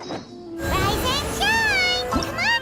Rise and shine! Come on!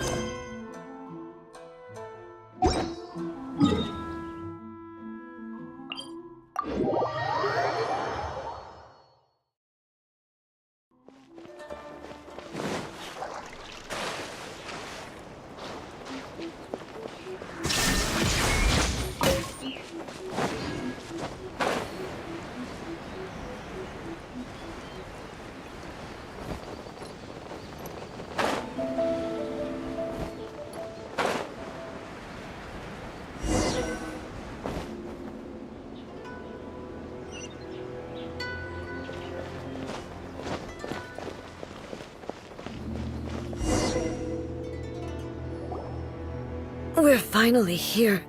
We're finally here.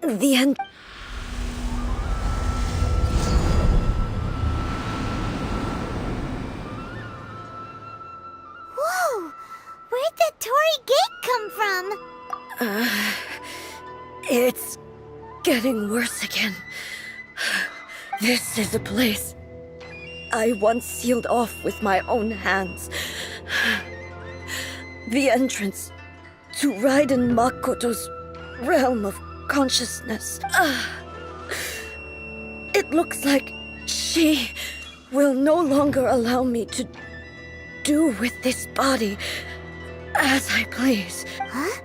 The end. Whoa! Where'd the Torii Gate come from? It's getting worse again. This is a place I once sealed off with my own hands. The entrance to Raiden Makoto's realm of consciousness. It looks like she will no longer allow me to do with this body as I please. Huh?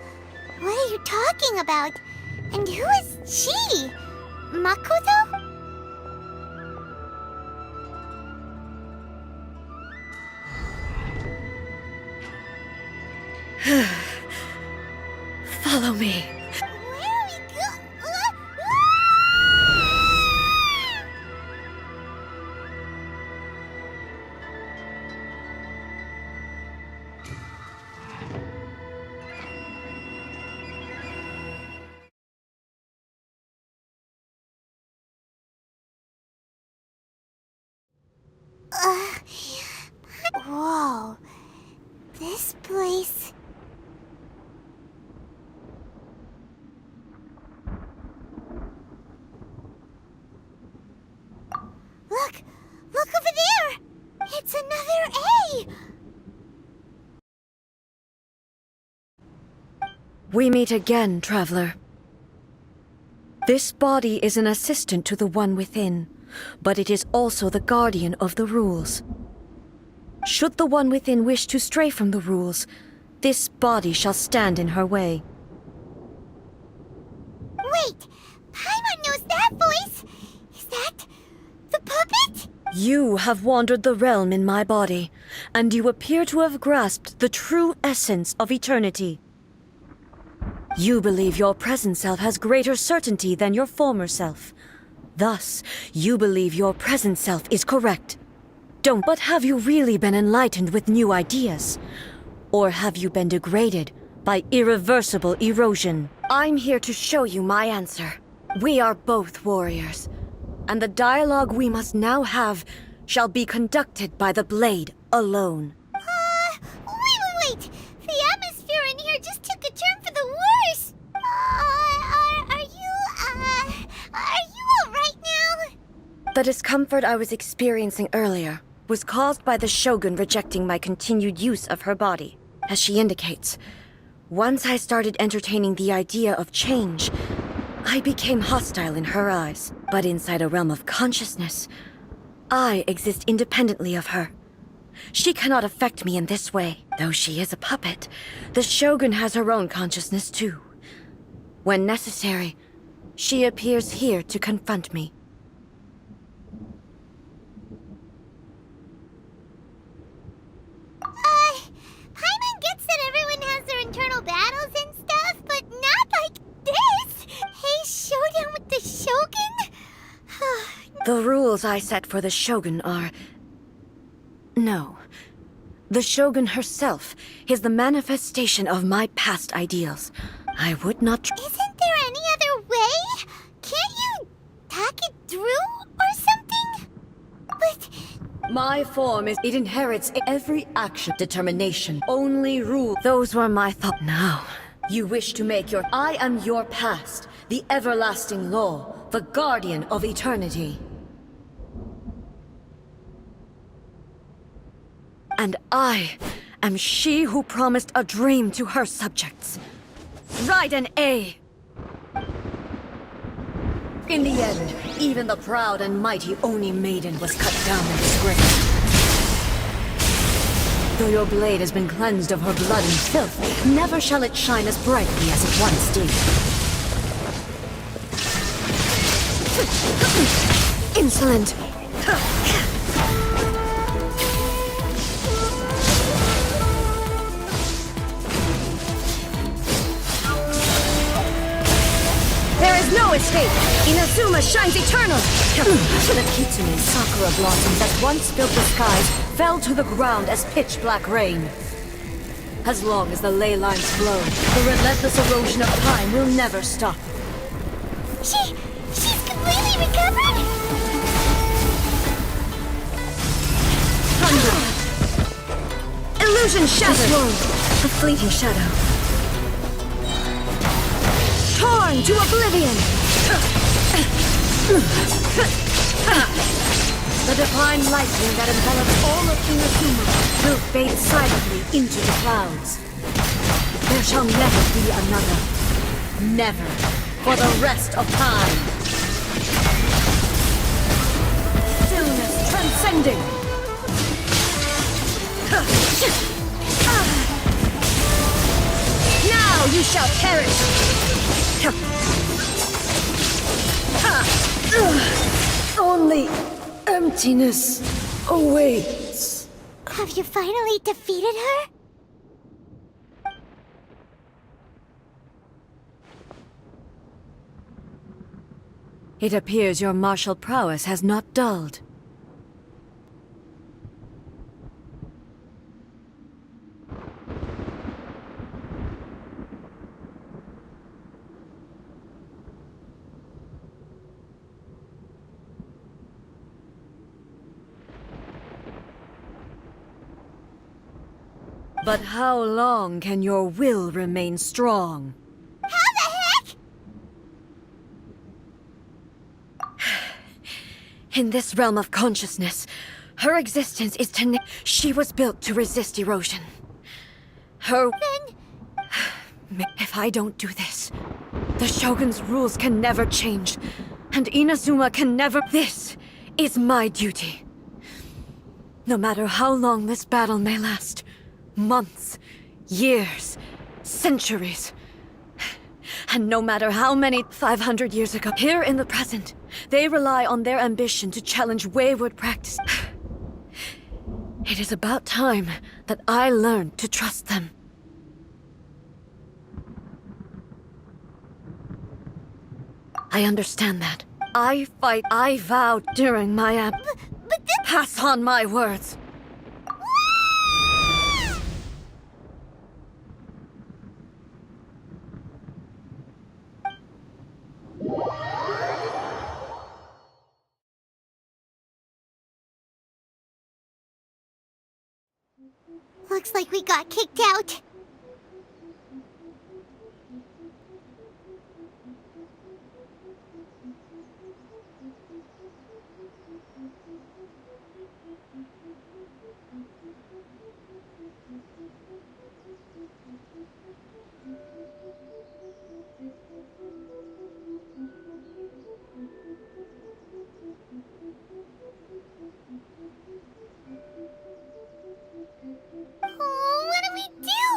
What are you talking about? And who is she? Makoto? Follow me. Where are we Whoa. This place... Look! Look over there! It's another A! We meet again, traveler. This body is an assistant to the one within, but it is also the guardian of the rules. Should the one within wish to stray from the rules, this body shall stand in her way. Wait! Paimon knows that voice! Is that... the puppet? You have wandered the realm in my body, and you appear to have grasped the true essence of eternity. You believe your present self has greater certainty than your former self. Thus, you believe your present self is correct. But have you really been enlightened with new ideas? Or have you been degraded by irreversible erosion? I'm here to show you my answer. We are both warriors, and the dialogue we must now have shall be conducted by the blade alone. Wait! The atmosphere in here just took a turn for the worse! Are you alright now? The discomfort I was experiencing earlier was caused by the Shogun rejecting my continued use of her body. As she indicates, once I started entertaining the idea of change, I became hostile in her eyes. But inside a realm of consciousness, I exist independently of her. She cannot affect me in this way. Though she is a puppet, the Shogun has her own consciousness too. When necessary, she appears here to confront me. Paimon gets that everyone has their internal battles and stuff, but not like this! Hey, showdown with the Shogun? The rules I set for the Shogun are... No. The Shogun herself is the manifestation of my past ideals. I would not... Isn't there any other way? Can't you talk it through or something? But... My form is... It inherits every action, determination, only rule. Those were my thoughts. Now, you wish to make your... I am your past, the everlasting law, the guardian of eternity. And I am she who promised a dream to her subjects. Raiden A. In the end, even the proud and mighty Oni Maiden was cut down and disgraced. Though your blade has been cleansed of her blood and filth, never shall it shine as brightly as it once did. Insolent! There is no escape! Inazuma shines eternal! The kitsune sakura blossoms that once filled the skies fell to the ground as pitch-black rain. As long as the ley lines flow, the relentless erosion of time will never stop. She's completely recovered? Thunder! Illusion shattered! A fleeting shadow. Torn to oblivion! The divine lightning that envelops all of Inazuma will fade silently into the clouds. There shall never be another. Never. For the rest of time. Stillness transcending. Now you shall perish. Only emptiness awaits. Have you finally defeated her? It appears your martial prowess has not dulled. But how long can your will remain strong? How the heck? In this realm of consciousness, her existence is she was built to resist erosion. If I don't do this, the Shogun's rules can never change, and Inazuma can never— This is my duty. No matter how long this battle may last, months, years, centuries. And no matter how many 500 years ago, here in the present, they rely on their ambition to challenge wayward practice. It is about time that I learned to trust them. I understand that. I fight, I vowed during my But this— Pass on my words. Looks like we got kicked out. Oh, what do we do?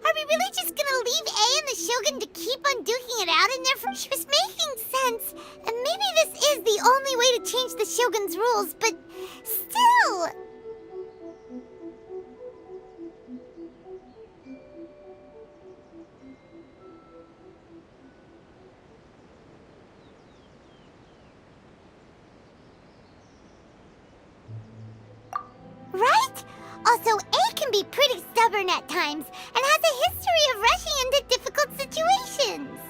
Are we really just gonna leave A and the Shogun to keep on duking it out in there? She was making sense. And maybe this is the only way to change the Shogun's rules, but still. Right? Also, A can be pretty stubborn at times and has a history of rushing into difficult situations.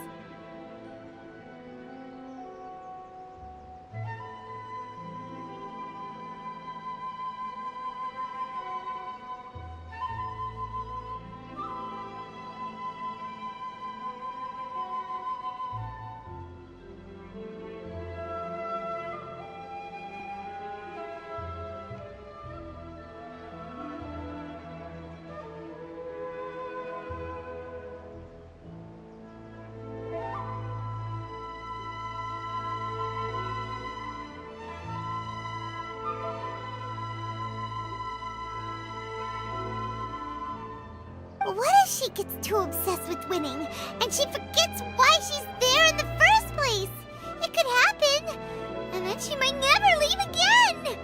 she gets too obsessed with winning, and she forgets why she's there in the first place. It could happen, and then she might never leave again.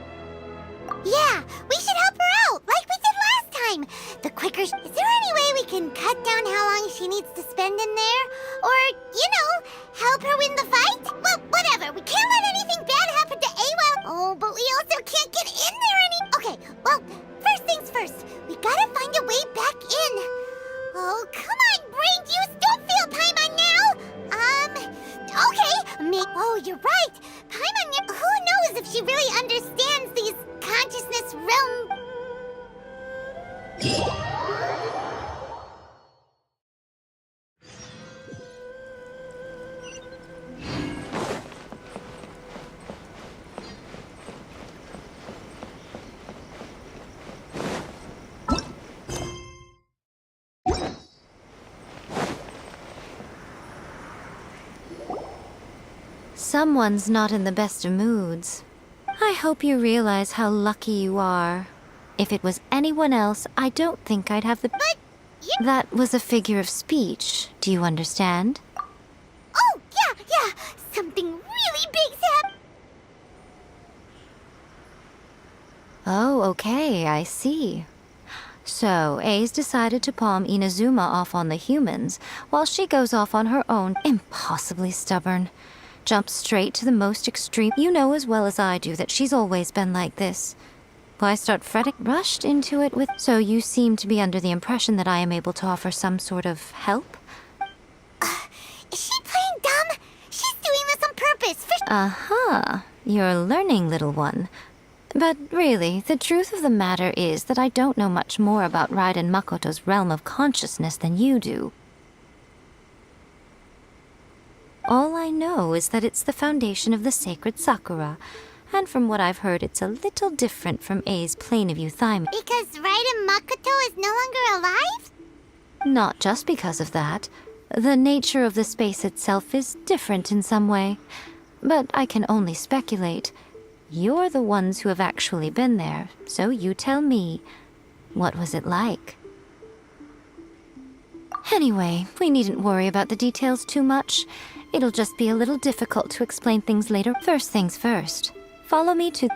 Yeah, we should help her out, like we did last time. The quicker... Is there any way we can cut down how long she needs to spend in there? Or, help her win the fight? Well, whatever. We can't let anything bad happen to Awa. Oh, but we also can't get in there Okay, well, first things first. We gotta find a way back in. Oh, come on, brain juice. Don't feel Paimon now. Okay. Oh, you're right. Paimon, who knows if she really understands these consciousness realm... Someone's not in the best of moods. I hope you realize how lucky you are. If it was anyone else, I don't think I'd have the... But you... That was a figure of speech. Do you understand? Oh, yeah. Something really big's happened. Oh, okay, I see. So, A's decided to palm Inazuma off on the humans, while she goes off on her own. Impossibly stubborn. Jumps straight to the most extreme. You know as well as I do that she's always been like this. Why start fretting? Rushed into it with... So you seem to be under the impression that I am able to offer some sort of help? Is she playing dumb? She's doing this on purpose. Uh-huh. You're learning, little one. But really, the truth of the matter is that I don't know much more about Raiden Makoto's realm of consciousness than you do. All I know is that it's the foundation of the sacred Sakura, and from what I've heard, it's a little different from A's plane of euthymia. Because Raiden Makoto is no longer alive? Not just because of that. The nature of the space itself is different in some way. But I can only speculate. You're the ones who have actually been there, so you tell me, what was it like? Anyway, we needn't worry about the details too much. It'll just be a little difficult to explain things later. First things first. Follow me to...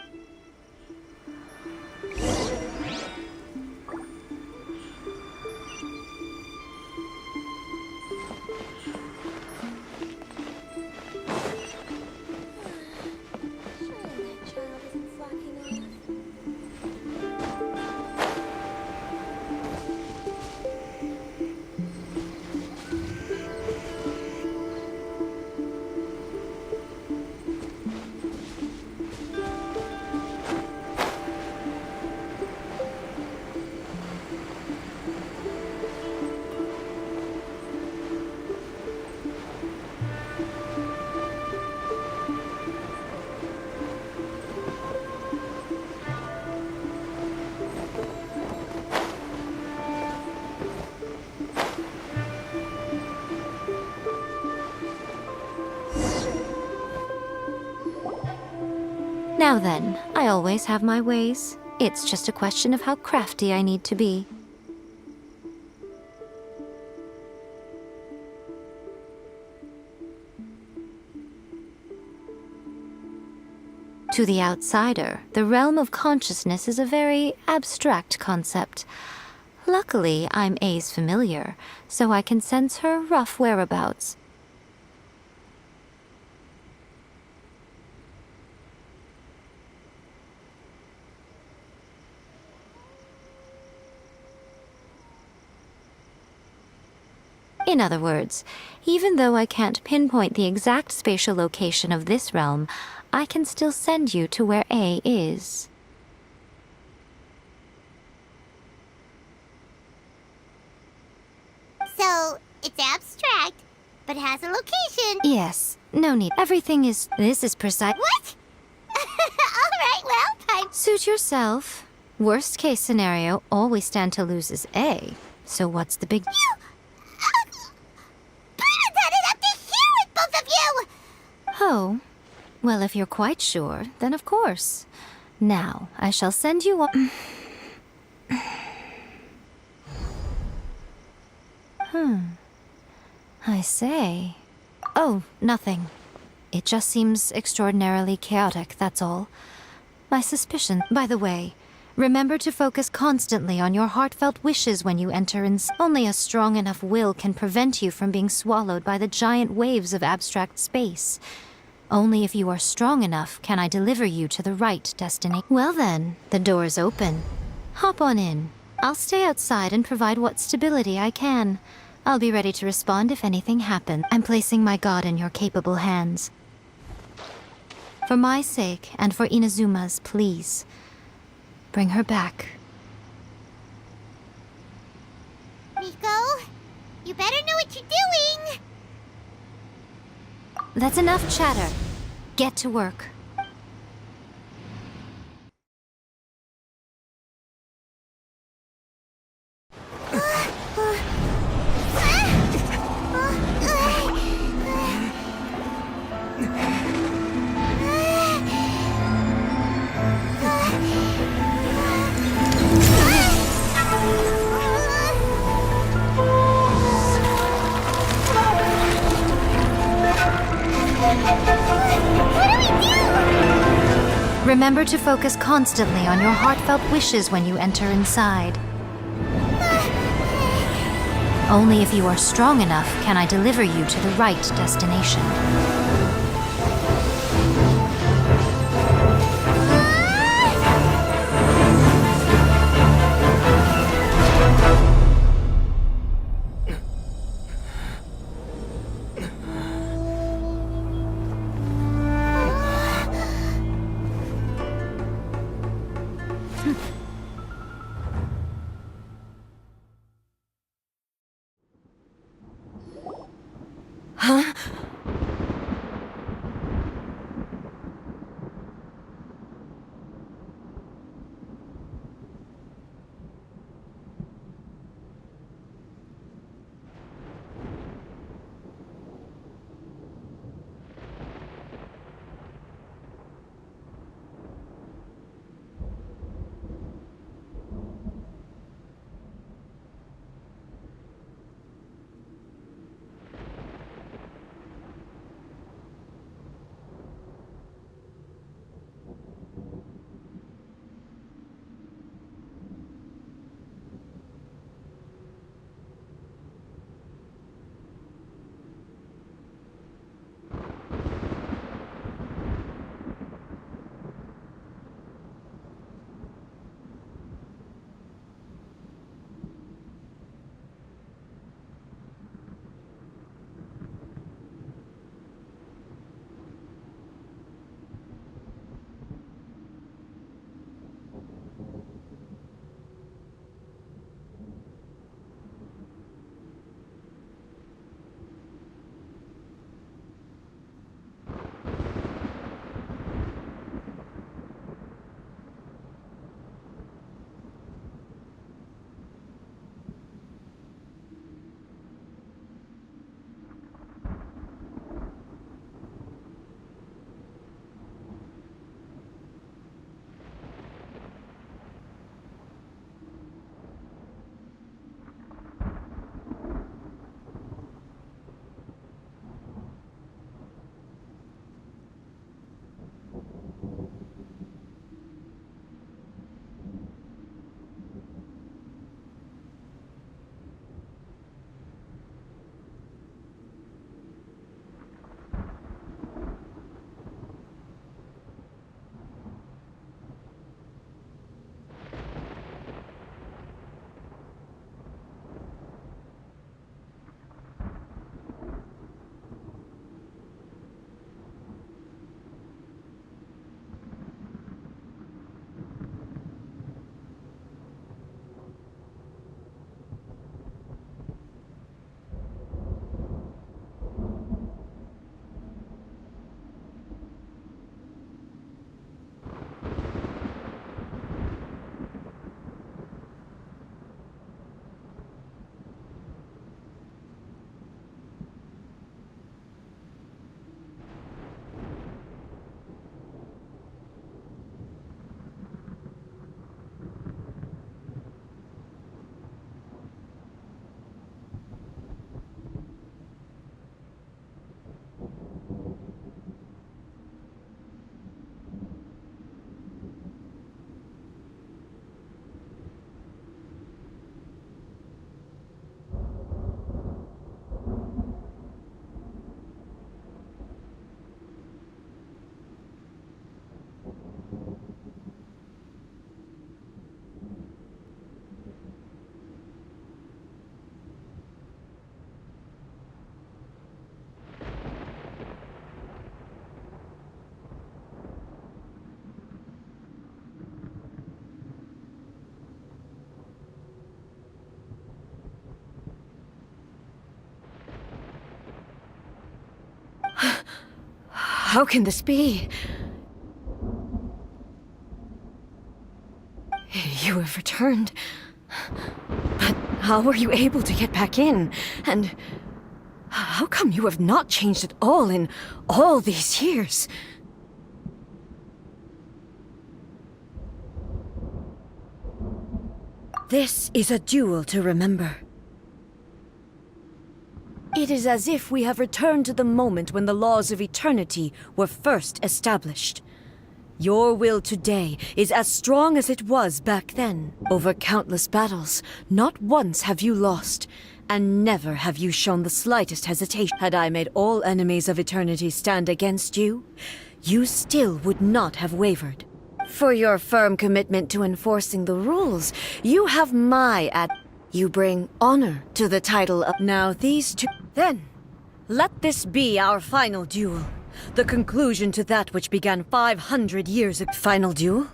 Now then, I always have my ways. It's just a question of how crafty I need to be. To the outsider, the realm of consciousness is a very abstract concept. Luckily, I'm A's familiar, so I can sense her rough whereabouts. In other words, even though I can't pinpoint the exact spatial location of this realm, I can still send you to where A is. So, it's abstract, but has a location. Yes, no need. Everything is... This is precise. What? Alright, well, time. Suit yourself. Worst case scenario, all we stand to lose is A. So what's the big... Paimon had it up to here with both of you! Oh. Well, if you're quite sure, then of course. Now, I shall send you on... I say. Oh, nothing. It just seems extraordinarily chaotic, that's all. My suspicion, by the way. Remember to focus constantly on your heartfelt wishes when you enter, and only a strong enough will can prevent you from being swallowed by the giant waves of abstract space. Only if you are strong enough can I deliver you to the right destination. Well then, the door's open. Hop on in. I'll stay outside and provide what stability I can. I'll be ready to respond if anything happens. I'm placing my god in your capable hands. For my sake, and for Inazuma's, please. Bring her back. Miko, you better know what you're doing! That's enough chatter. Get to work. Remember to focus constantly on your heartfelt wishes when you enter inside. Only if you are strong enough can I deliver you to the right destination. How can this be? You have returned. But how were you able to get back in? And how come you have not changed at all in all these years? This is a duel to remember. It is as if we have returned to the moment when the laws of eternity were first established. Your will today is as strong as it was back then. Over countless battles, not once have you lost, and never have you shown the slightest hesitation. Had I made all enemies of eternity stand against you, you still would not have wavered. For your firm commitment to enforcing the rules, you have my You bring honor to the title of... Now these two... Then, let this be our final duel. The conclusion to that which began 500 years ago. Final duel?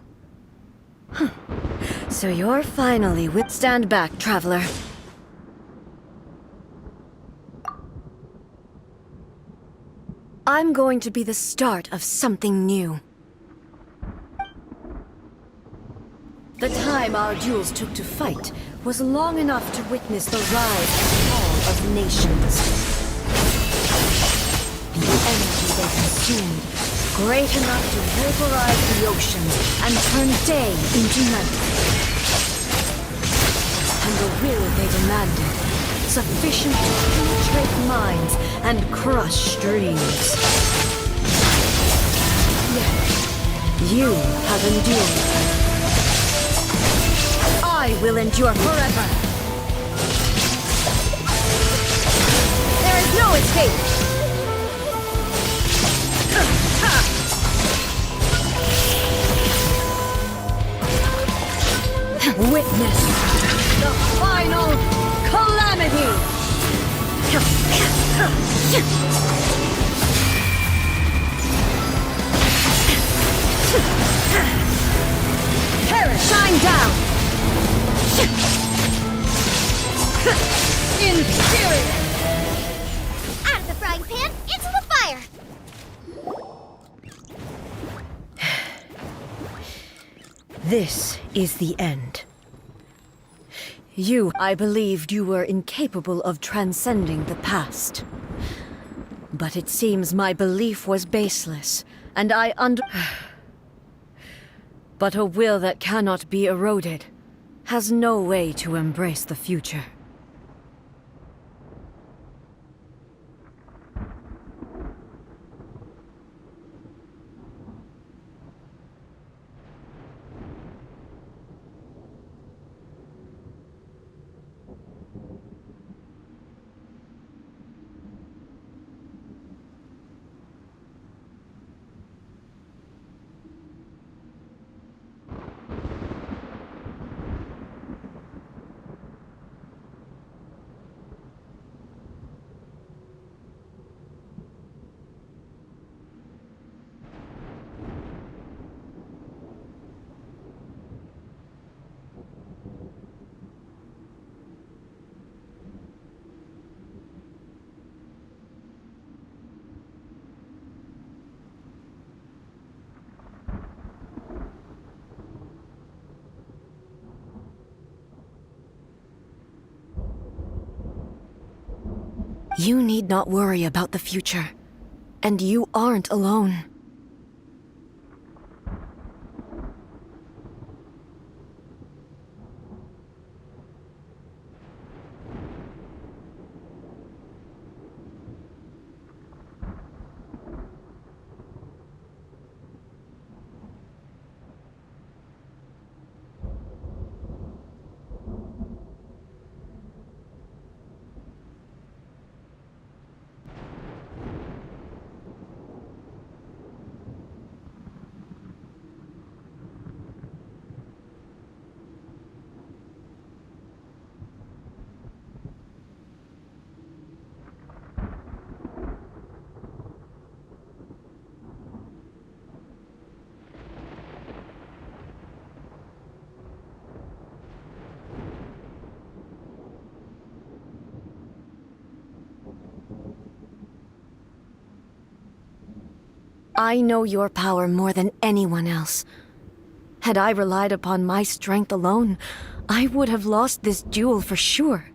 So you're finally with... Stand back, traveler. I'm going to be the start of something new. The time our duels took to fight was long enough to witness the rise and fall of nations. The energy they consumed, great enough to vaporize the oceans and turn day into night. And the will they demanded, sufficient to penetrate minds and crush dreams. Yet, you have endured. I will endure forever. There is no escape. Witness the final calamity. Perish, shine down. Inferior! Out of the frying pan, into the fire! This is the end. I believed you were incapable of transcending the past. But it seems my belief was baseless, and But a will that cannot be eroded has no way to embrace the future. You need not worry about the future. And you aren't alone. I know your power more than anyone else. Had I relied upon my strength alone, I would have lost this duel for sure.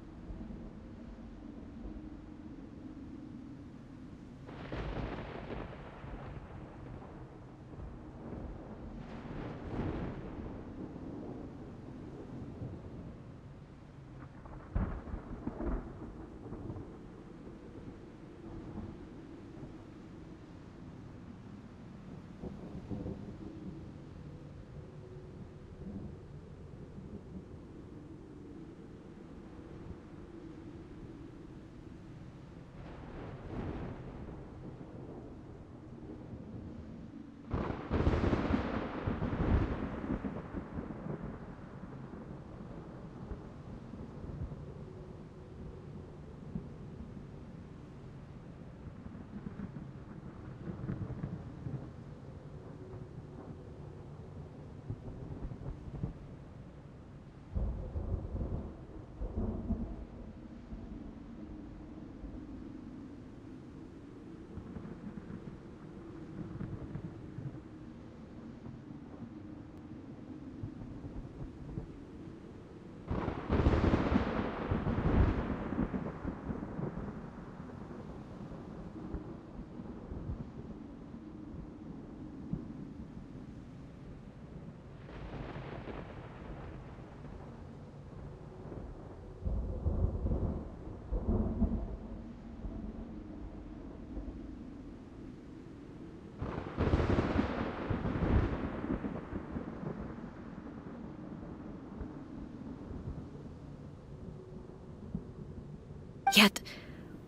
Yet,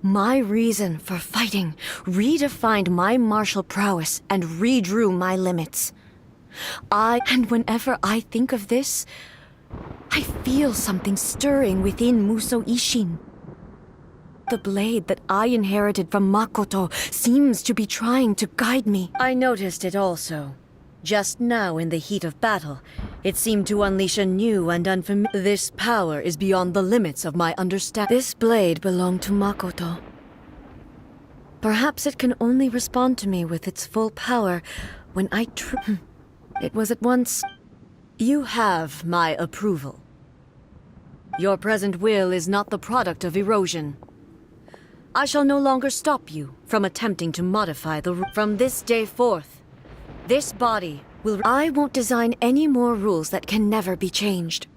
my reason for fighting redefined my martial prowess and redrew my limits. And whenever I think of this, I feel something stirring within Muso Ishin. The blade that I inherited from Makoto seems to be trying to guide me. I noticed it also. Just now in the heat of battle, it seemed to unleash a new and unfamiliar... This power is beyond the limits of my understanding. This blade belonged to Makoto. Perhaps it can only respond to me with its full power when I It was at once... You have my approval. Your present will is not the product of erosion. I shall no longer stop you from attempting to modify the... From this day forth, this body will... I won't design any more rules that can never be changed.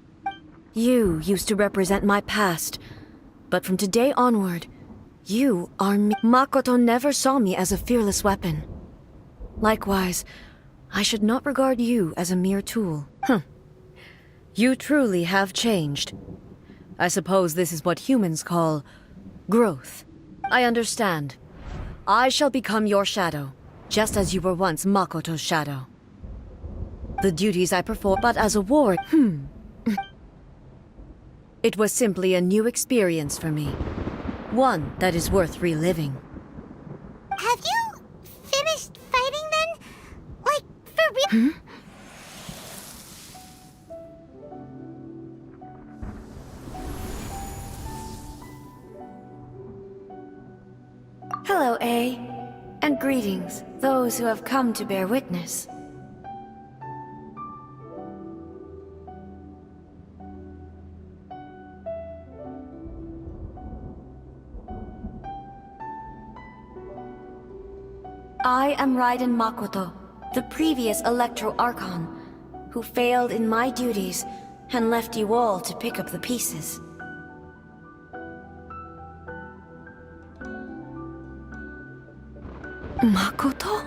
You used to represent my past, but from today onward, you are me. Makoto never saw me as a fearless weapon. Likewise, I should not regard you as a mere tool. You truly have changed. I suppose this is what humans call growth. I understand. I shall become your shadow, just as you were once Makoto's shadow. The duties I perform, but as a ward, It was simply a new experience for me. One that is worth reliving. Have you finished fighting then? Like, for real? Hello, A. And greetings, those who have come to bear witness. I am Raiden Makoto, the previous Electro Archon, who failed in my duties and left you all to pick up the pieces. Makoto?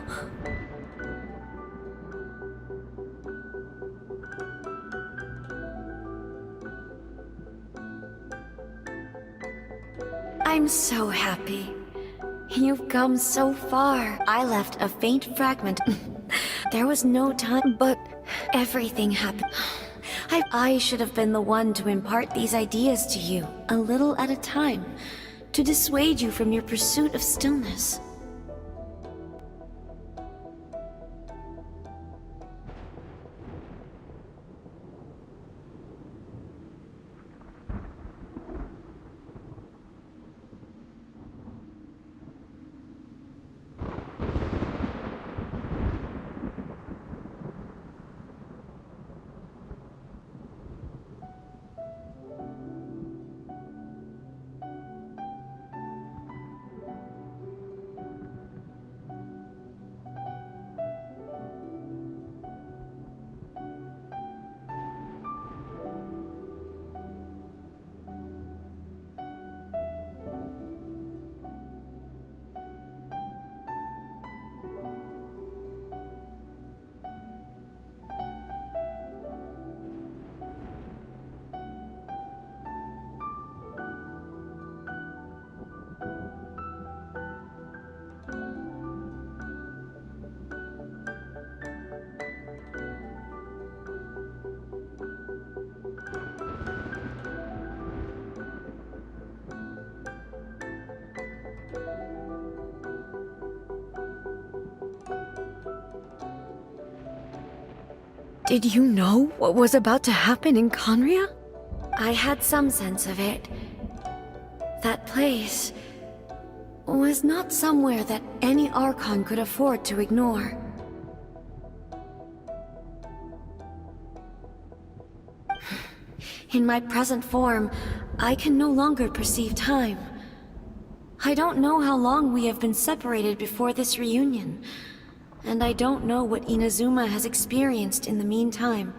I'm so happy. You've come so far. I left a faint fragment. There was no time, but everything happened. I should have been the one to impart these ideas to you, a little at a time, to dissuade you from your pursuit of stillness. Did you know what was about to happen in Conria? I had some sense of it. That place was not somewhere that any Archon could afford to ignore. In my present form, I can no longer perceive time. I don't know how long we have been separated before this reunion, and I don't know what Inazuma has experienced in the meantime.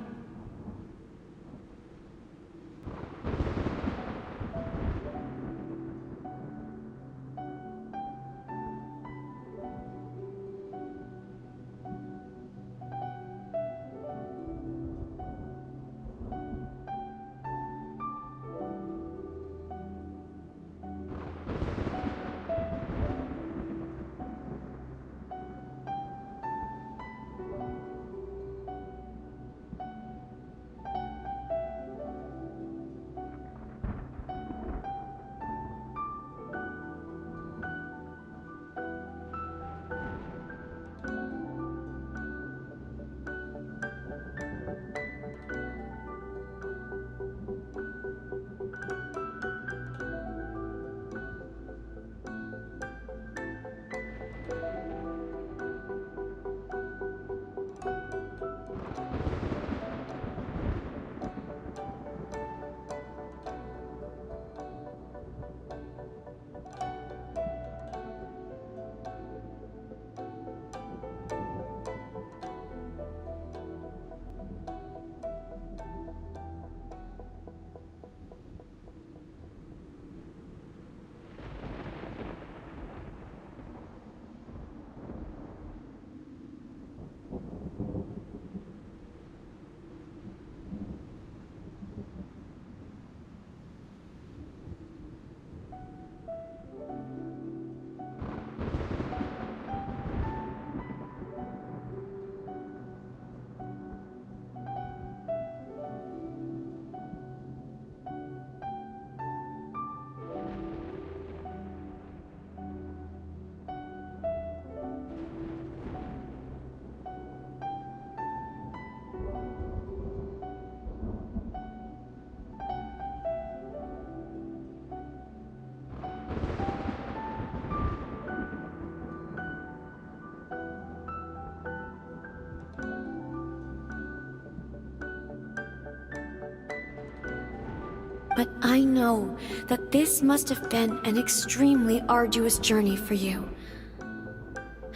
But I know that this must have been an extremely arduous journey for you.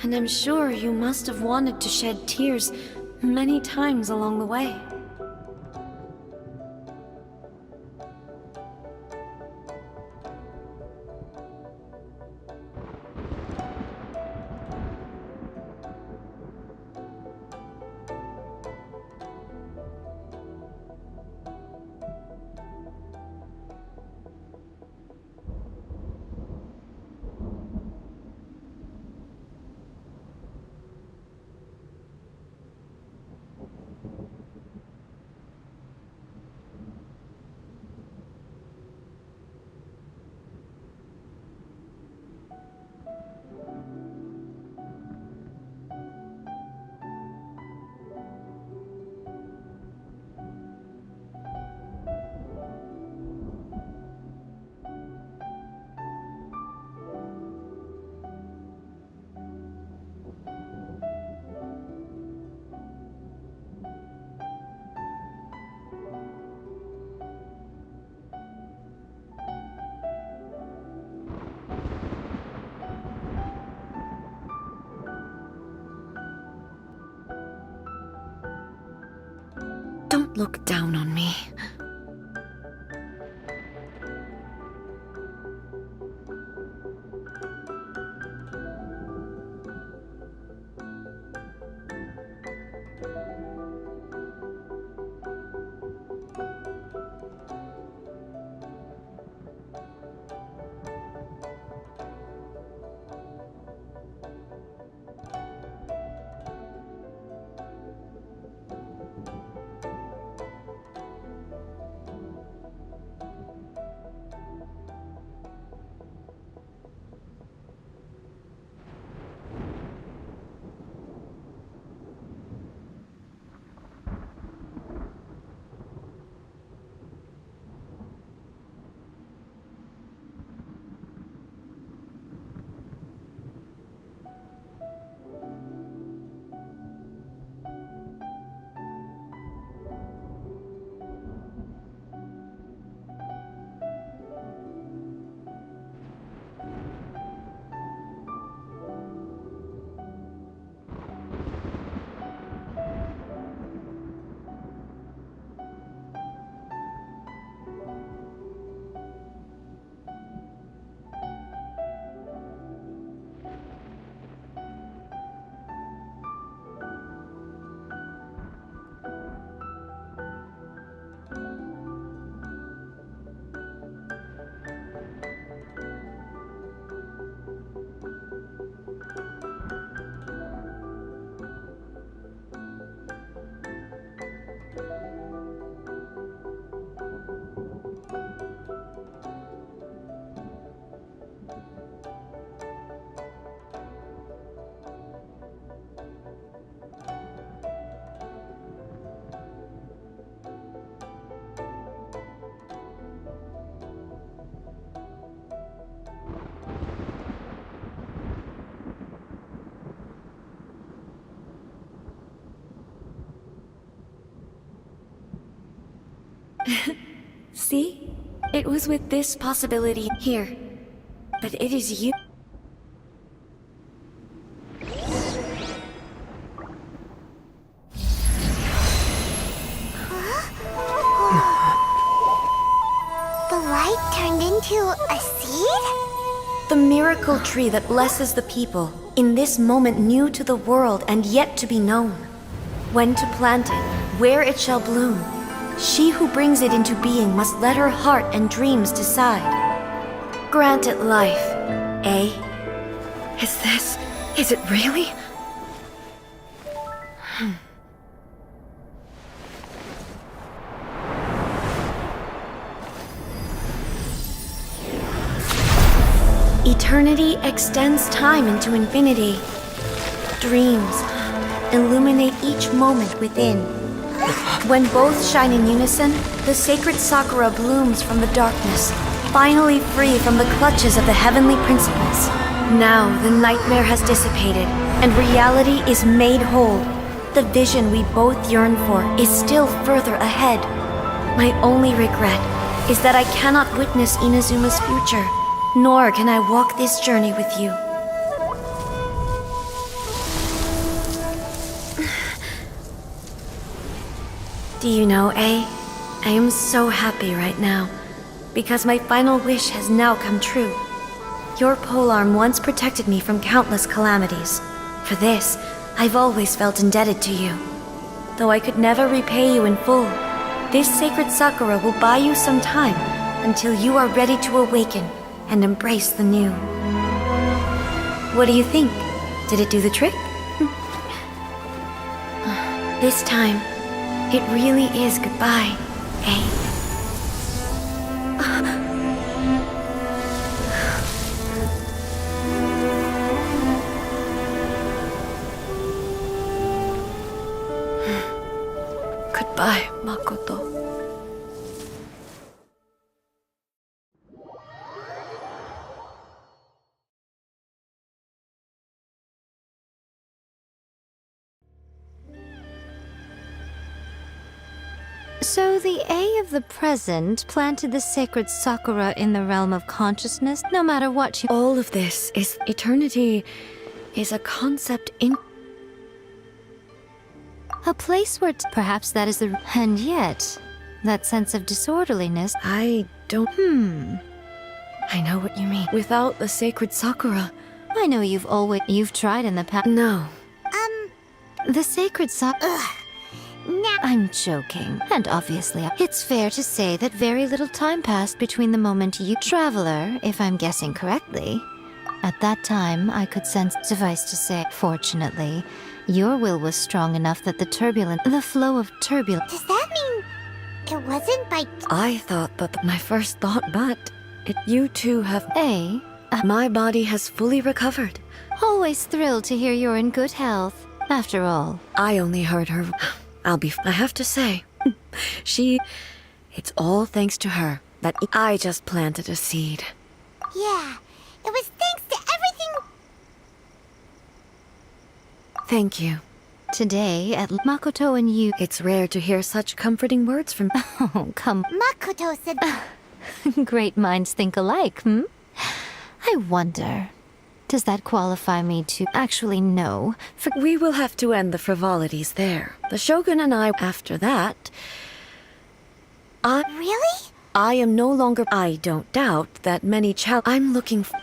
And I'm sure you must have wanted to shed tears many times along the way. Don't look down on me. See? It was with this possibility here. But it is you. The light turned into a seed? The miracle tree that blesses the people, in this moment new to the world and yet to be known. When to plant it, where it shall bloom. She who brings it into being must let her heart and dreams decide. Grant it life, eh? Is it really? Eternity extends time into infinity. Dreams illuminate each moment within. When both shine in unison, the sacred Sakura blooms from the darkness, finally free from the clutches of the heavenly principles. Now the nightmare has dissipated, and reality is made whole. The vision we both yearn for is still further ahead. My only regret is that I cannot witness Inazuma's future, nor can I walk this journey with you. Do you know, I am so happy right now, because my final wish has now come true. Your polearm once protected me from countless calamities. For this, I've always felt indebted to you. Though I could never repay you in full, this sacred Sakura will buy you some time until you are ready to awaken and embrace the new. What do you think? Did it do the trick? This time, it really is goodbye, eh? Goodbye, Makoto. So the A of the present planted the sacred Sakura in the realm of consciousness, no matter what you... All of this is eternity, is a concept in... A place where perhaps that is the... And yet, that sense of disorderliness... I don't... I know what you mean. Without the sacred Sakura... I know you've tried in the past... No. The sacred Sakura... Now, I'm joking. And obviously, it's fair to say that very little time passed between the moment you... Traveler, if I'm guessing correctly. At that time, I could sense... Suffice to say, fortunately, your will was strong enough that the flow of turbulence... does that mean it wasn't by... I thought that my first thought, but... you two have... My body has fully recovered. Always thrilled to hear you're in good health. After all... I only heard her... I have to say, it's all thanks to her that I just planted a seed. Yeah, it was thanks to everything... Thank you. Today, at Makoto and you... It's rare to hear such comforting words from... Oh, come... Makoto said... Great minds think alike, I wonder... Does that qualify me to... Actually, no. We will have to end the frivolities there. The Shogun and I, after that... Really? I am no longer... I don't doubt that many I'm looking for...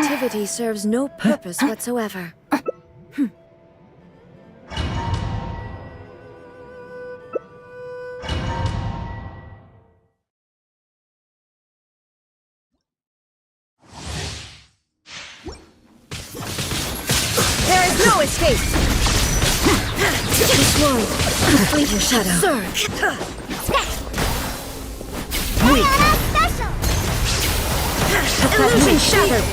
activity serves no purpose whatsoever. There is no escape! This world, complete your shadow. Weak. Special. Illusion shattered.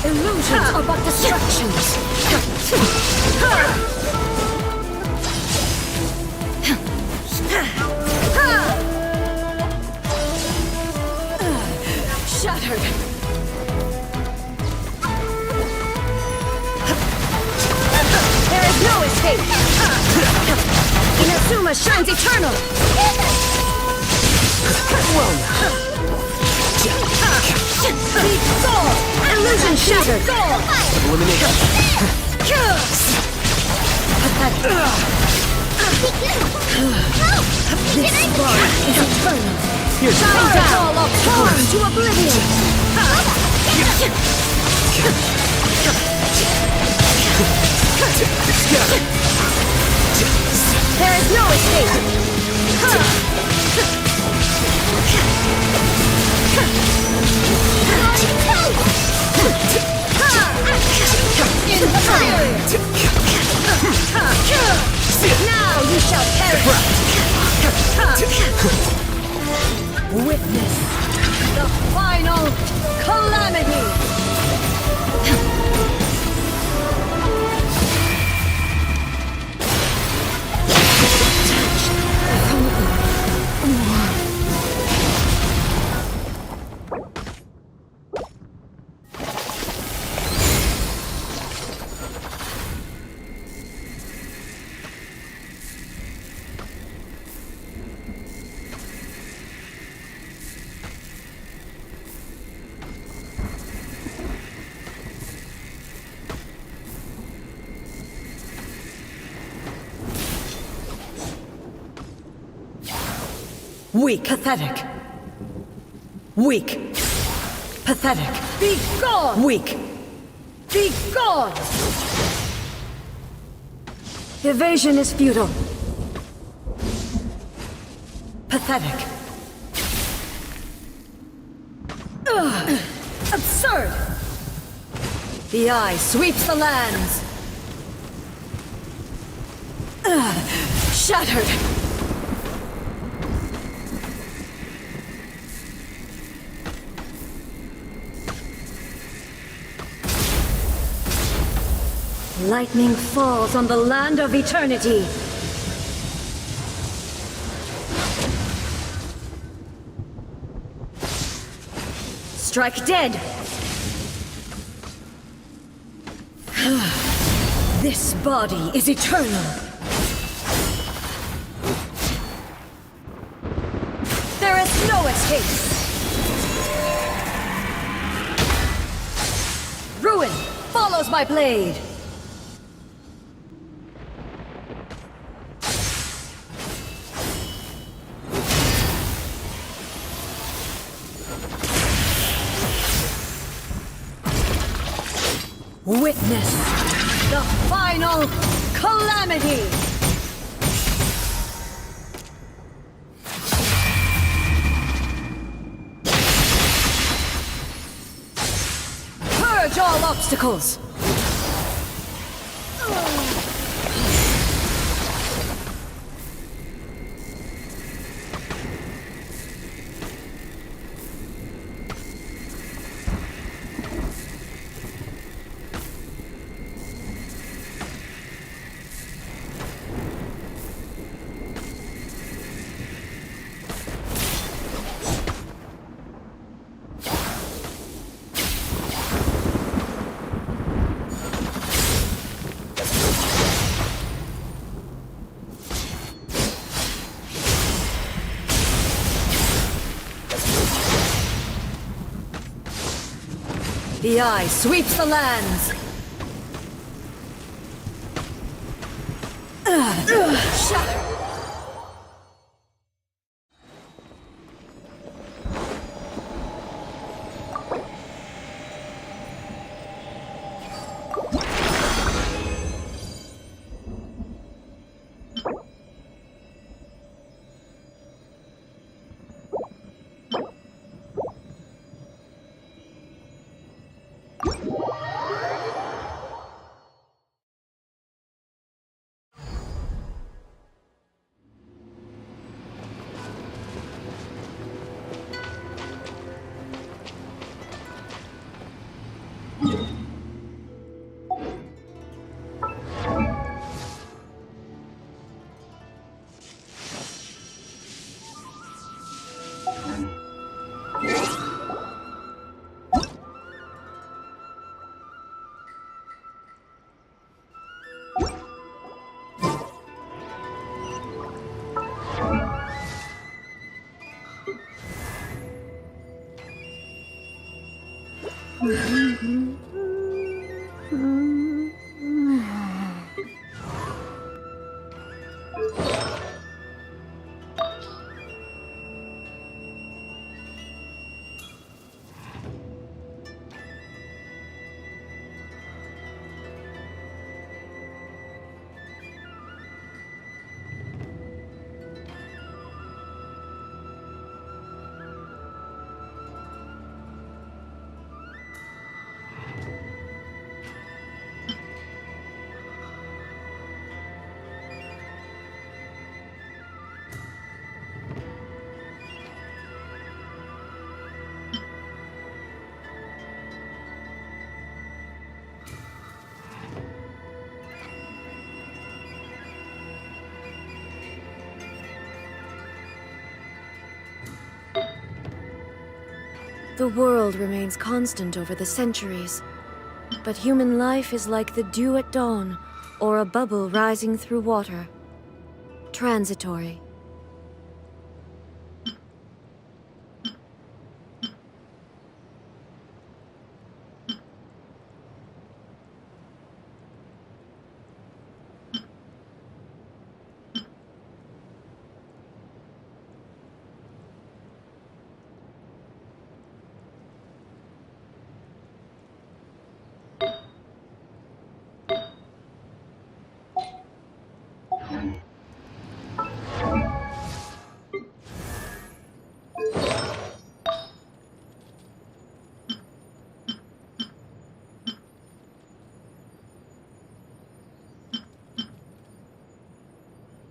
Illusions are but distractions. Shattered. There is no escape! Inazuma shines eternal. Illusion shattered. Elimination. This bond is eternal. Here's Shine down, torn to oblivion. Scatter. There is no escape! Now you shall perish. Witness the final calamity. Weak. Pathetic. Weak. Pathetic. Be gone! Weak. Be gone! Evasion is futile. Pathetic. Ugh. Absurd! The eye sweeps the lands. Shattered. Lightning falls on the land of eternity. Strike dead. This body is eternal. There is no escape. Ruin follows my blade. Witness the final calamity! Purge all obstacles! The eye sweeps the lands. Shatter. The world remains constant over the centuries, but human life is like the dew at dawn, or a bubble rising through water. Transitory.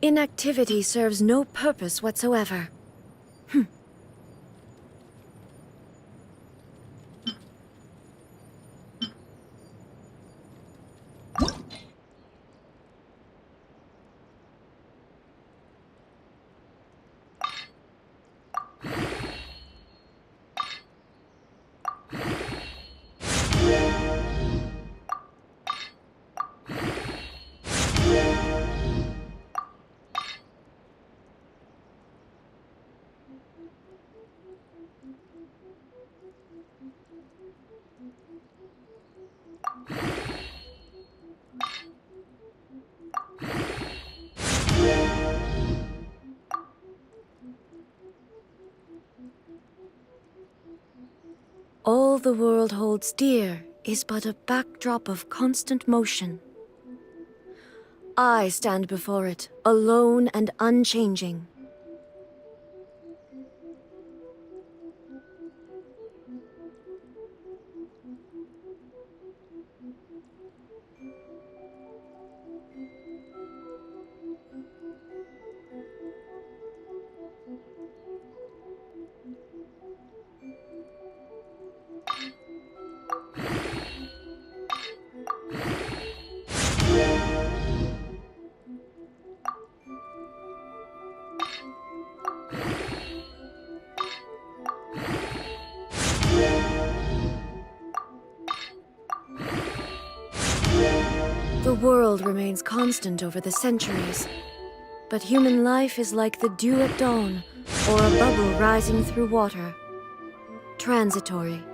Inactivity serves no purpose whatsoever. All the world holds dear is but a backdrop of constant motion. I stand before it, alone and unchanging. The world remains constant over the centuries, but human life is like the dew at dawn, or a bubble rising through water. Transitory.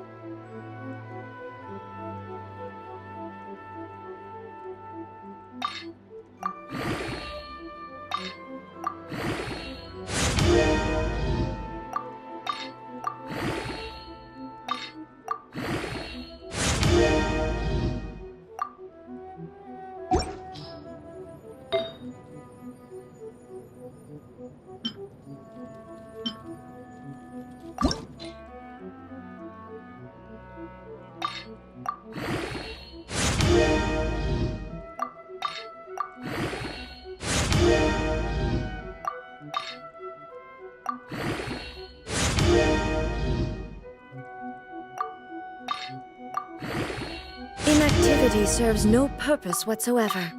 Inactivity serves no purpose whatsoever.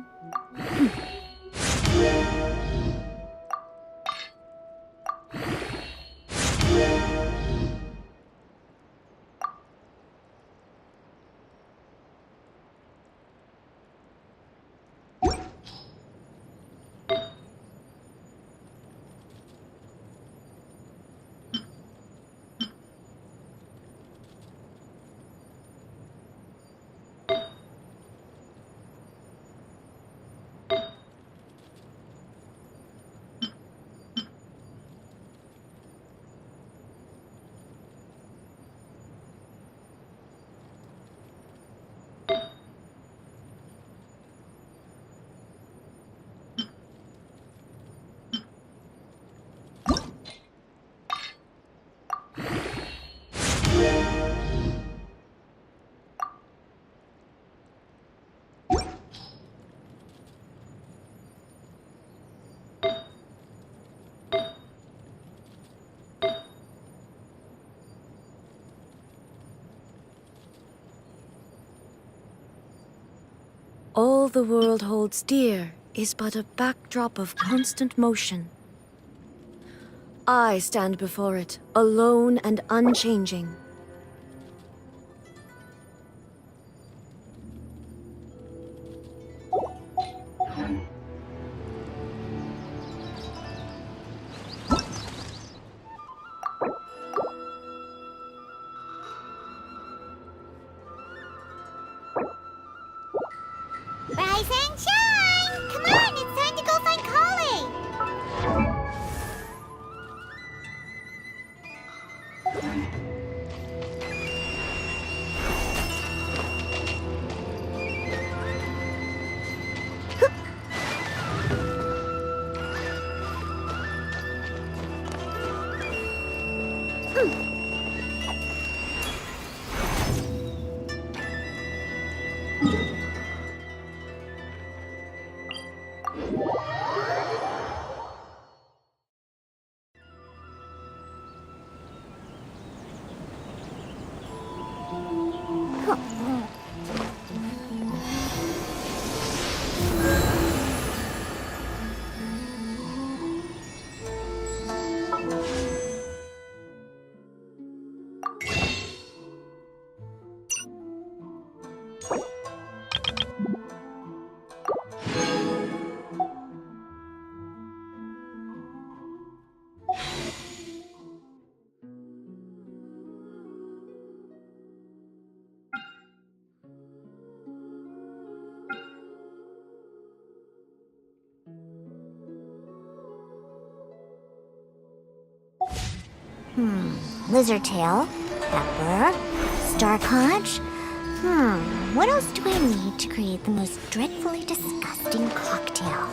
All the world holds dear is but a backdrop of constant motion. I stand before it, alone and unchanging. Rise and shine! Come on, it's time to go find Kale! Lizard tail, pepper, star conch. What else do I need to create the most dreadfully disgusting cocktail?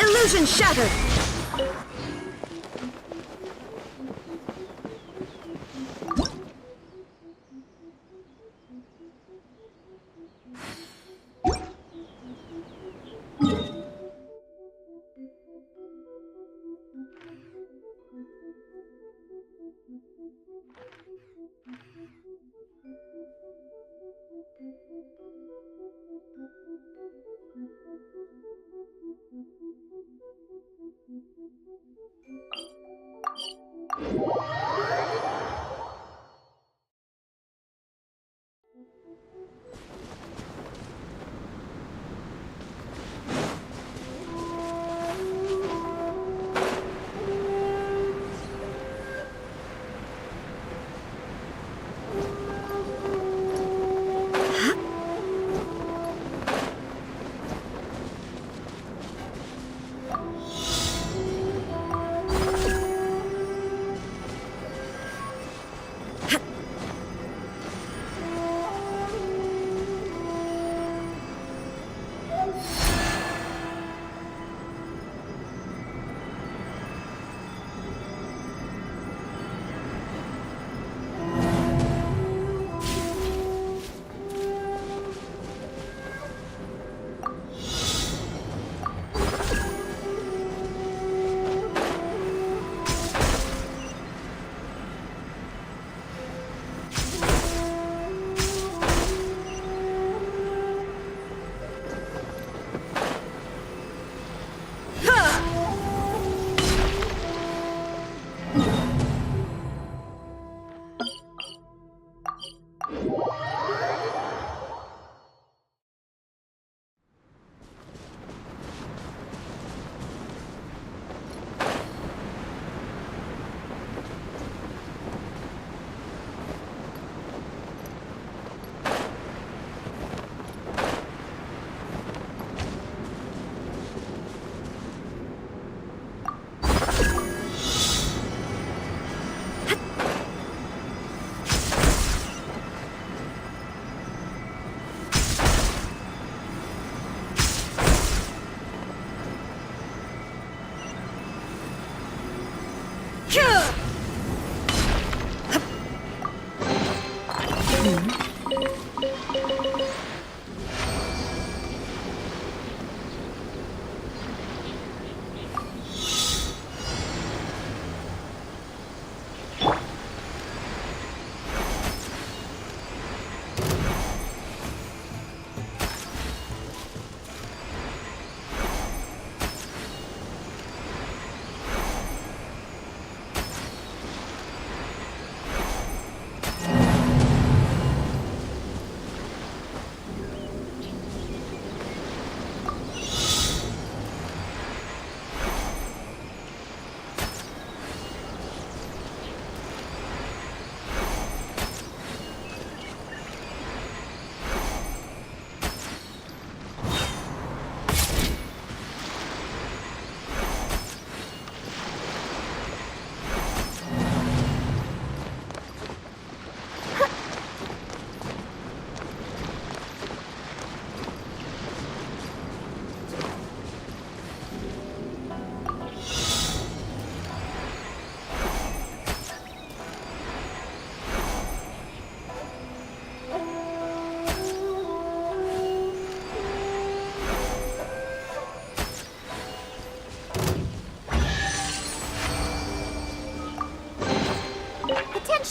Illusion shattered!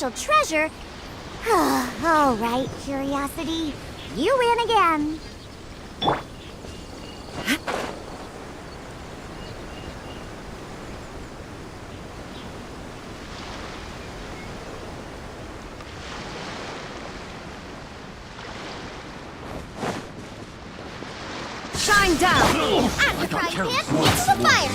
special treasure... All right, Curiosity. You win again. Shine down! Out the frying pan, into the fire!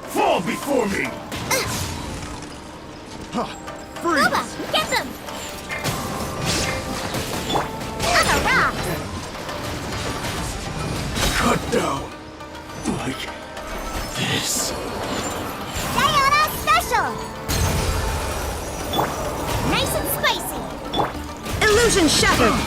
Fall before me! Freeze! Boba, get them! On a rock! Cut down like this. Sayona Special! Nice and spicy! Illusion shattered!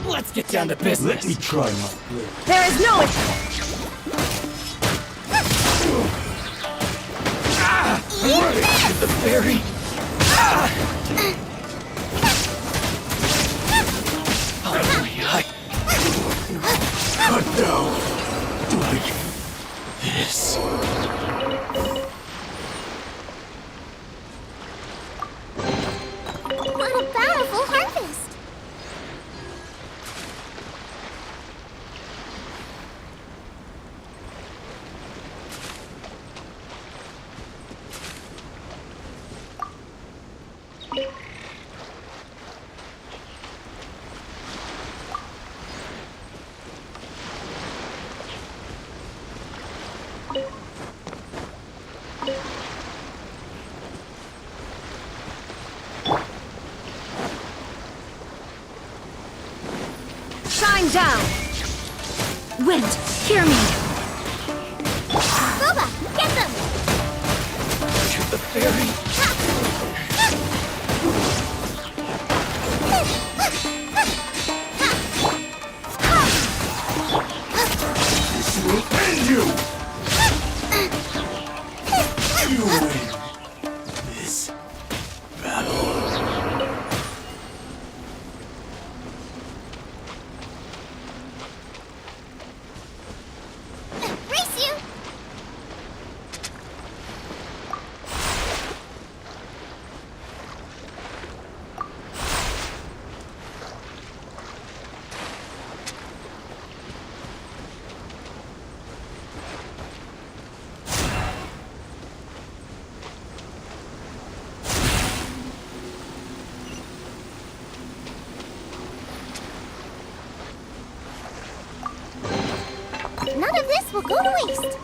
Let's get down to business. Let me try my blade. There is no... The fairy. Cut down like this. What a bountiful harvest! Shine down! Wind, hear me! Boba, get them! To the fairy. This will end you! You win this battle. Race you! None of this will go to waste.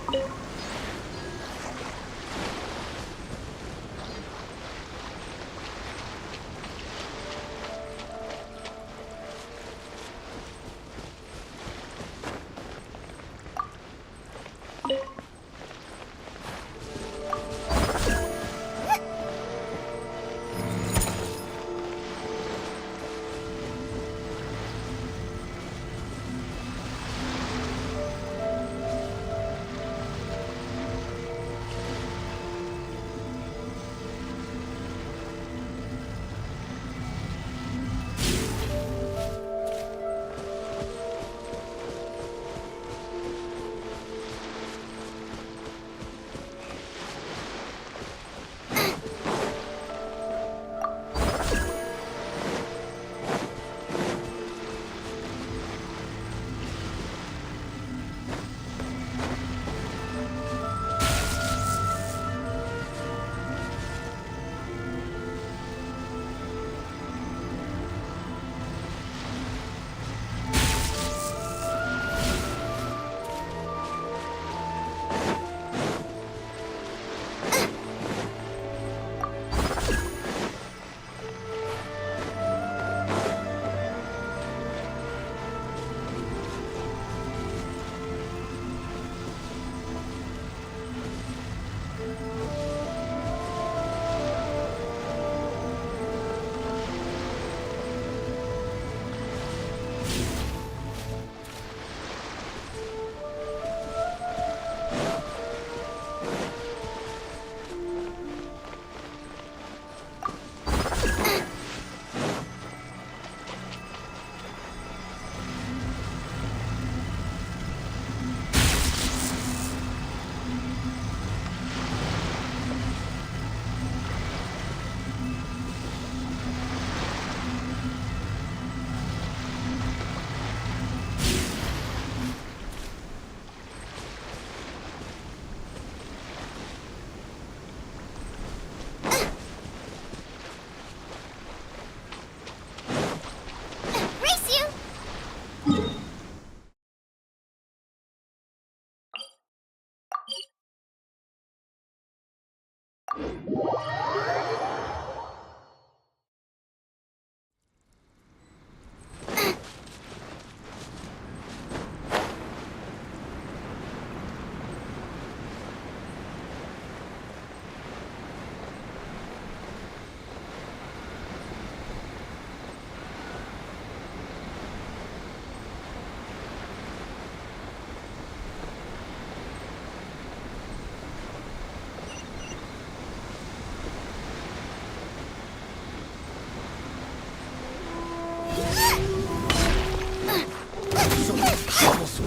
Race you!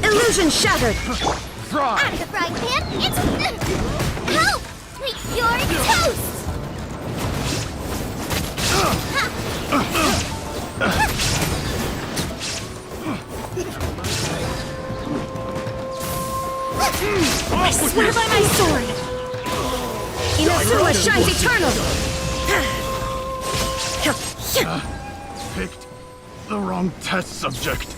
Illusion shattered! Out of the frying pan, it's... Help! You're toast! I swear by my sword! Inazuma shines eternal! Picked the wrong test subject.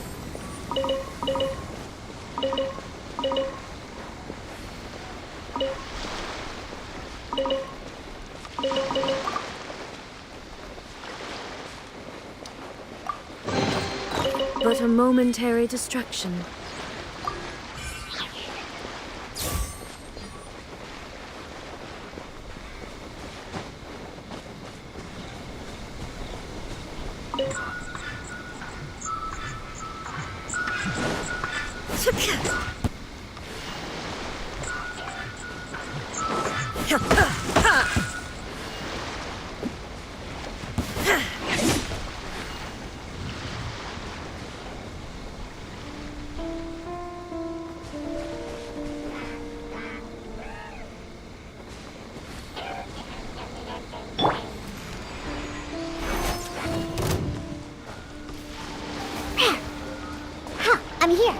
But a momentary distraction. I'm here.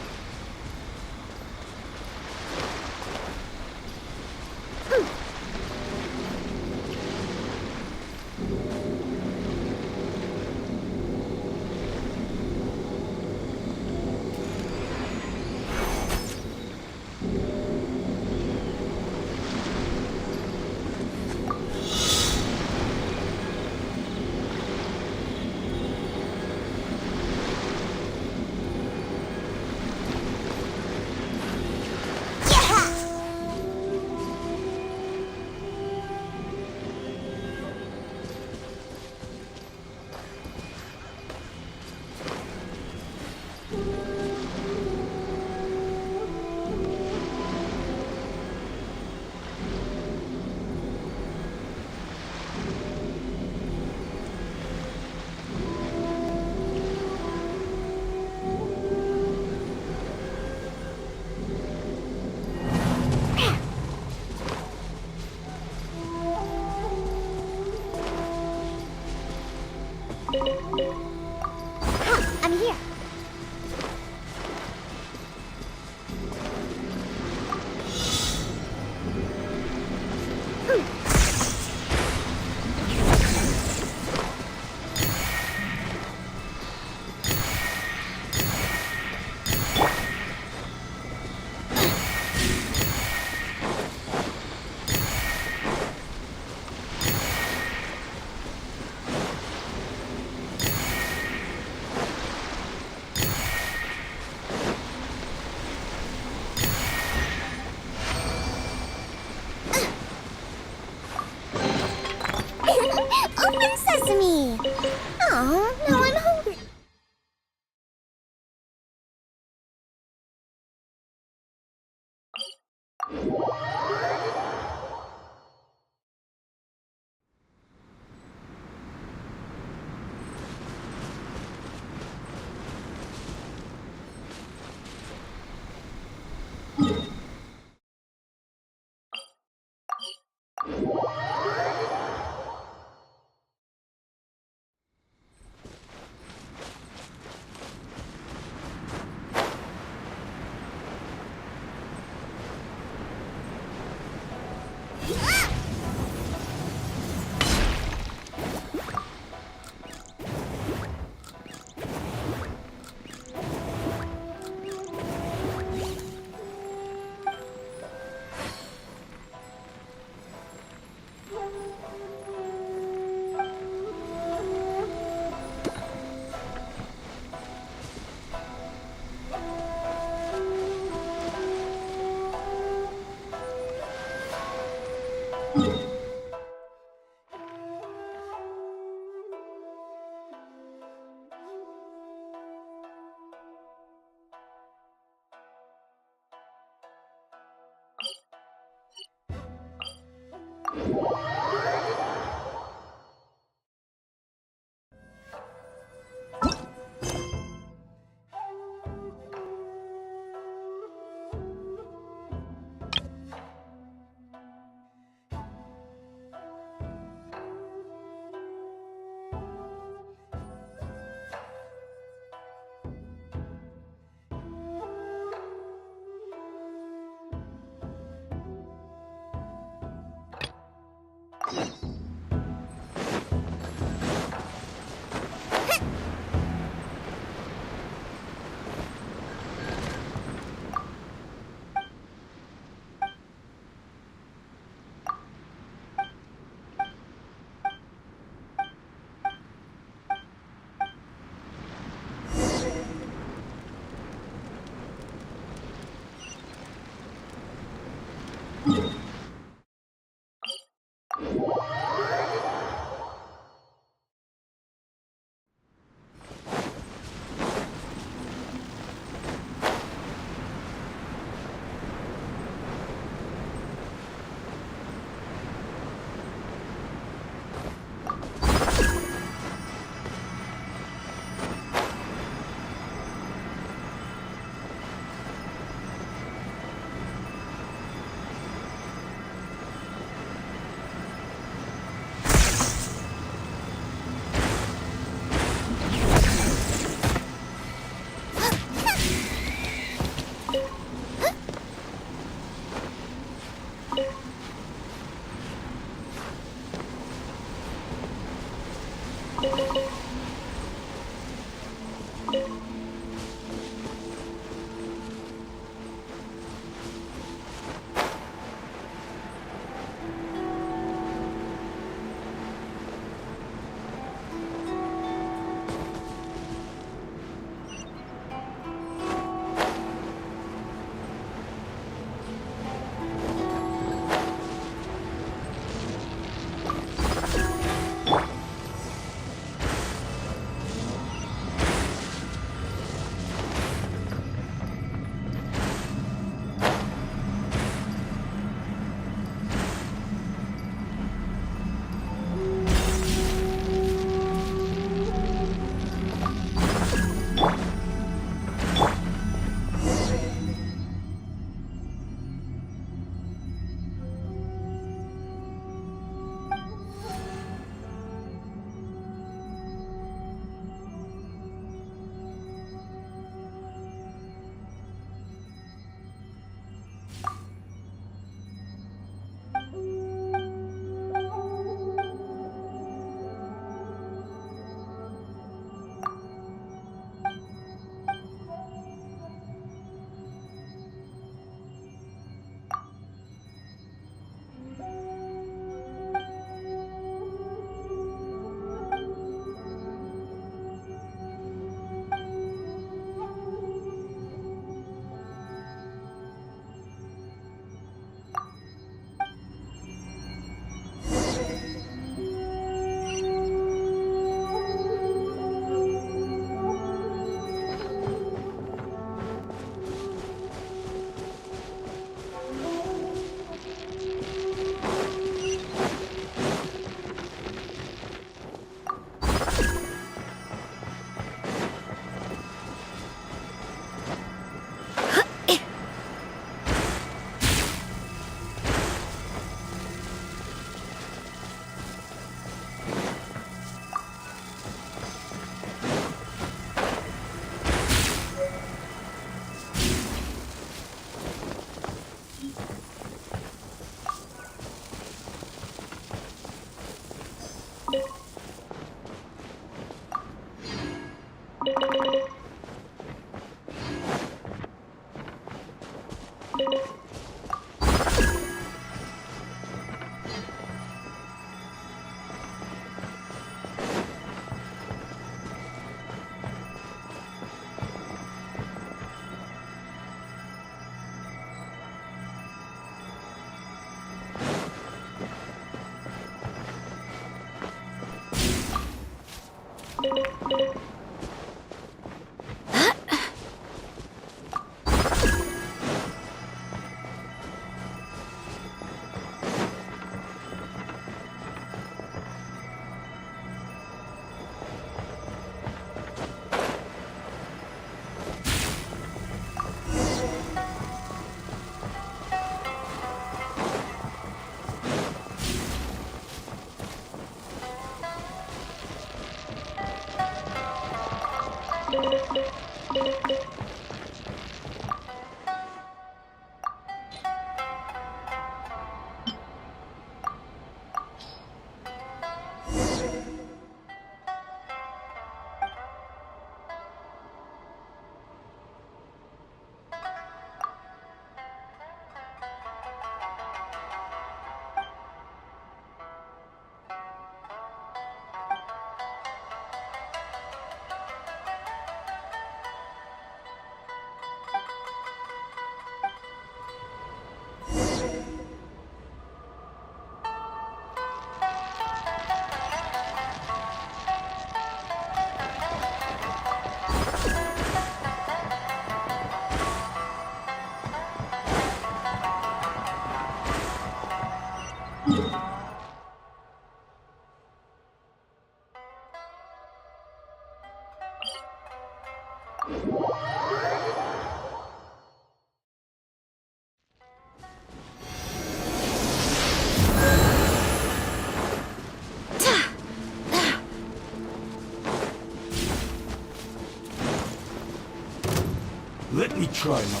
Let me try my...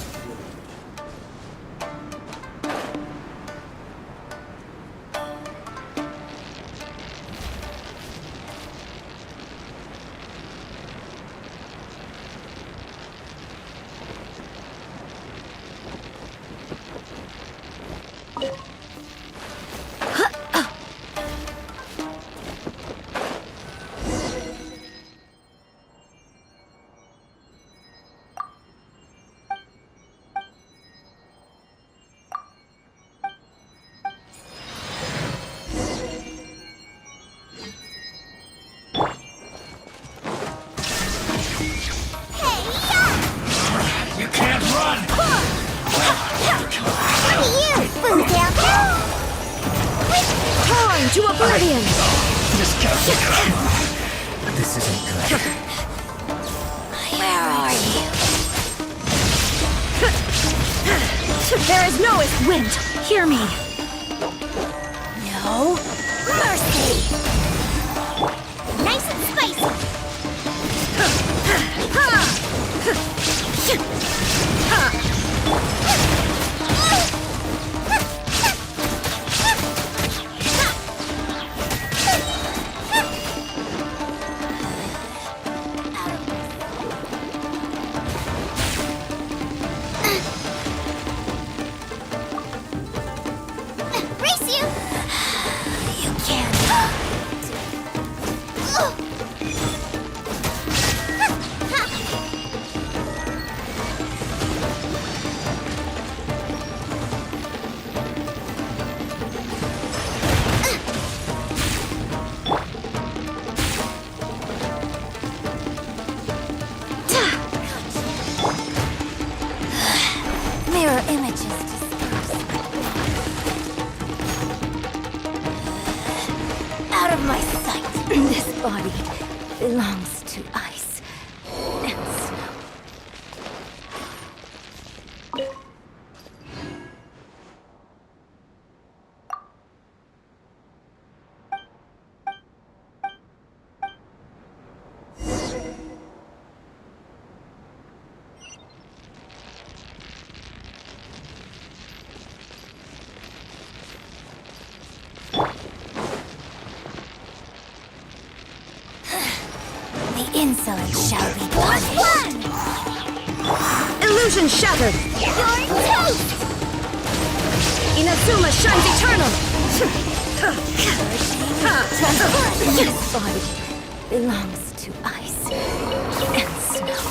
You can't run! Torn to oblivion! This can't be good. This isn't good. Where are you? There is no east wind! Hear me! No mercy! Nice and spicy. Brace you! You can't. Mirror images dispersed. Out of my sight. This body belongs to ice and snow. The insolent shall be punished. Illusion shattered! You're toast! Inazuma shines eternal! This body belongs to ice and snow.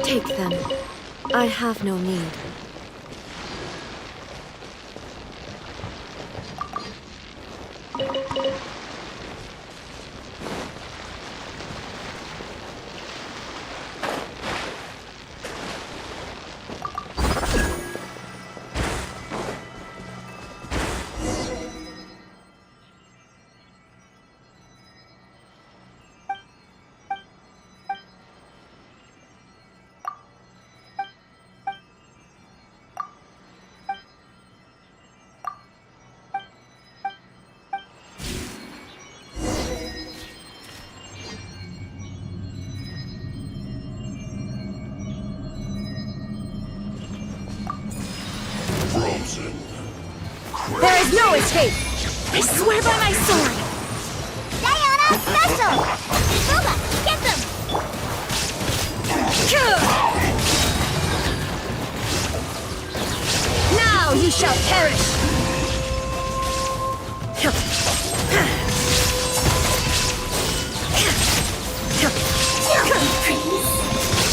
Take them. I have no need. Frozen. There is no escape! I swear by my sword! Diana, special! Booba, get them! Now you shall perish!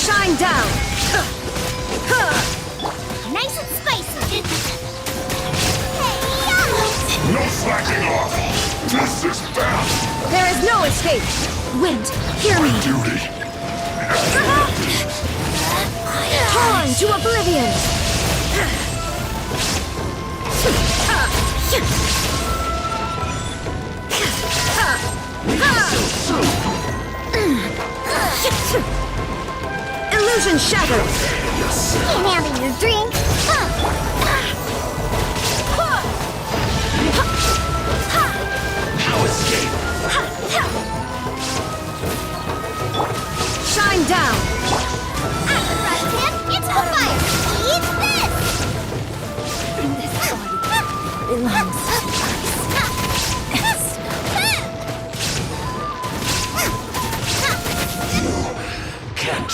Shine down! Nice and spicy! No slacking off! This is bad! There is no escape! Wind, hear me! Duty! Torn to oblivion! Illusion shattered! Can't handle your drink! How escape? Shine down! It's the fire! Eat this! This body belongs to ice and snow. Can't.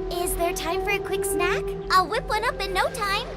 Is there time for a quick snack? I'll whip one up in no time.